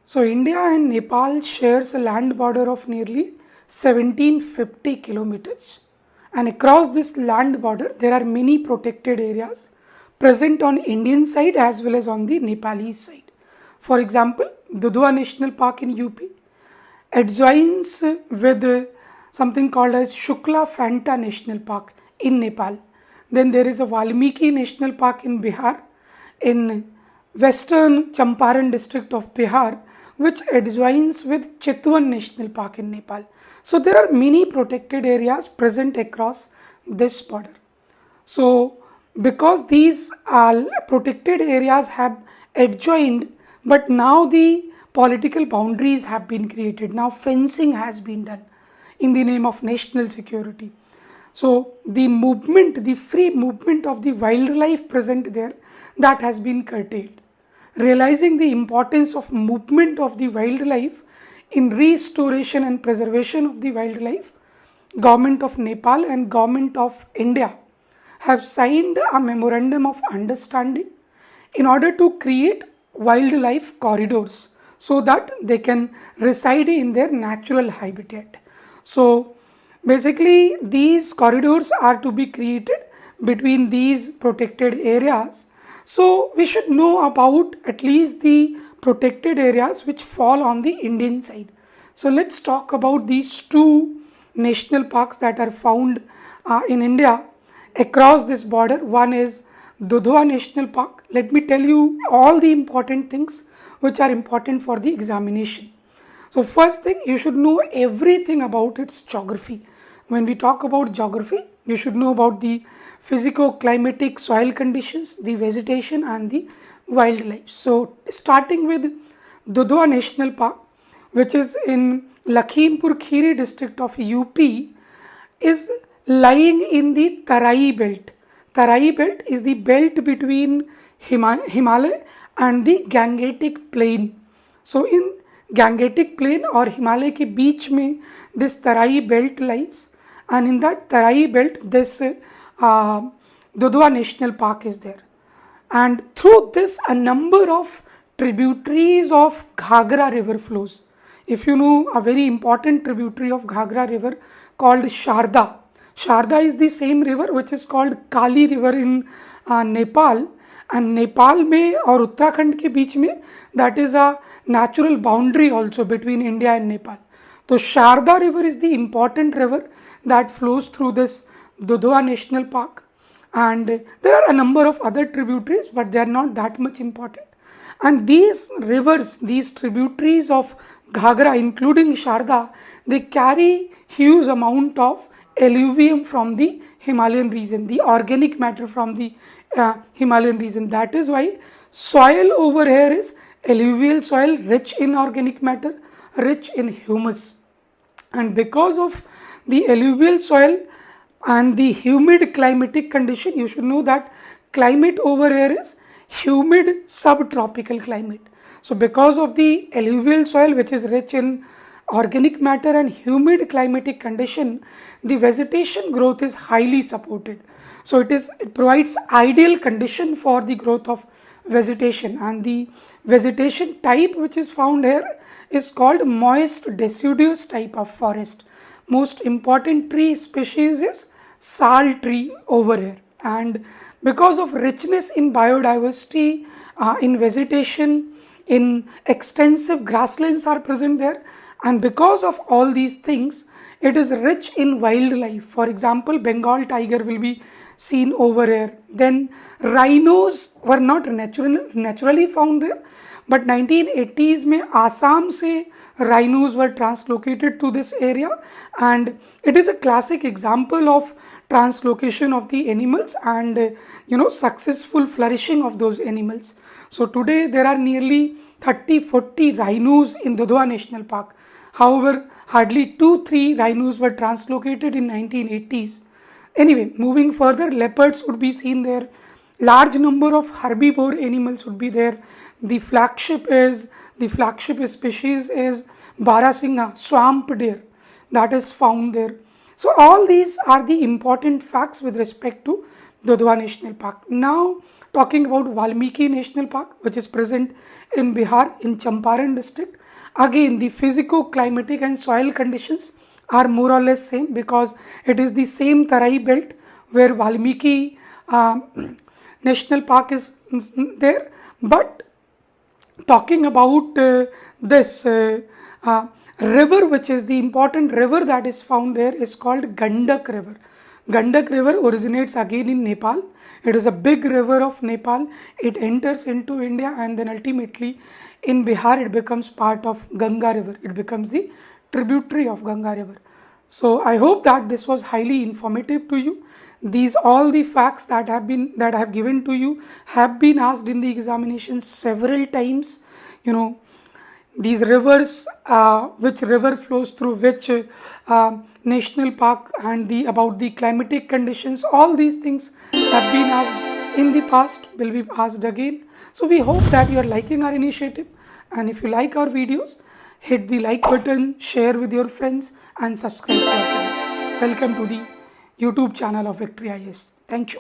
So India and Nepal shares a land border of nearly 1750 kilometers. And across this land border, there are many protected areas present on Indian side as well as on the Nepalese side. For example, Dhudhwa National Park in UP adjoins with something called as Shukla Fanta National Park in Nepal. Then there is a Valmiki National Park in Bihar, in western Champaran district of Bihar, which adjoins with Chitwan National Park in Nepal. So there are many protected areas present across this border. So because these protected areas have adjoined, but now the political boundaries have been created. Now fencing has been done in the name of national security. So the movement, the free movement of the wildlife present there, that has been curtailed. Realizing the importance of movement of the wildlife in restoration and preservation of the wildlife, Government of Nepal and Government of India have signed a memorandum of understanding in order to create wildlife corridors so that they can reside in their natural habitat. So basically these corridors are to be created between these protected areas. So we should know about at least the protected areas which fall on the Indian side. So let's talk about these two national parks that are found in India across this border. One is Dhudhwa National Park. Let me tell you all the important things which are important for the examination. So first thing, you should know everything about its geography. When we talk about geography, you should know about the physico-climatic soil conditions, the vegetation and the wildlife. So starting with Dhudhwa National Park, which is in Lakhimpur Kheri district of UP, is lying in the Tarai belt. Tarai belt is the belt between Himalaya and the Gangetic plain. So in Gangetic plain or Himalaya के बीच में this Tarai belt lies, and in that Tarai belt this Dhudhwa National Park is there, and through this a number of tributaries of Ghagra river flows. If you know a very important tributary of Ghagra river called Sharda. Sharda is the same river which is called Kali river in Nepal, and Nepal में और उत्तराखंड के बीच में that is a natural boundary also between India and Nepal. So Sharda river is the important river that flows through this Dhudhwa National Park, and there are a number of other tributaries but they are not that much important. And these rivers, these tributaries of Ghagra including Sharda, they carry huge amount of alluvium from the Himalayan region, the organic matter from the Himalayan region. That is why soil over here is alluvial soil, rich in organic matter, rich in humus. And because of the alluvial soil and the humid climatic condition, you should know that climate over here is humid subtropical climate. So because of the alluvial soil which is rich in organic matter and humid climatic condition, the vegetation growth is highly supported. So it provides ideal condition for the growth of vegetation, and the vegetation type which is found here is called moist deciduous type of forest. Most important tree species is sal tree over here, and because of richness in biodiversity, in vegetation, in extensive grasslands are present there, and because of all these things it is rich in wildlife. For example, Bengal tiger will be seen over here. Then rhinos were not naturally found there, but 1980s में Assam से rhinos were translocated to this area, and it is a classic example of translocation of the animals and successful flourishing of those animals. So today there are nearly 30-40 rhinos in Dhudhwa National Park. However, hardly 2-3 rhinos were translocated in 1980s. Anyway, moving further, leopards would be seen there. Large number of herbivore animals would be there. The flagship species is Barasingha, swamp deer, that is found there. So all these are the important facts with respect to Dhudhwa National Park. Now talking about Valmiki National Park, which is present in Bihar in Champaran district. Again, the physico-climatic and soil conditions are more or less same because it is the same Tarai belt where Valmiki National Park is there. But talking about this river, which is the important river that is found there, is called Gandak River. Gandak River originates again in Nepal. It is a big river of Nepal. It enters into India and then ultimately in Bihar it becomes part of Ganga River. It becomes the tributary of Ganga River. So I hope that this was highly informative to you. These all the facts that I have given to you have been asked in the examination several times. You know, these rivers, which river flows through which national park, and the about the climatic conditions, all these things have been asked in the past, will be asked again. So we hope that you are liking our initiative, and if you like our videos, hit the like button, share with your friends and subscribe to our channel. Welcome to the YouTube channel of Victory IAS. Thank you.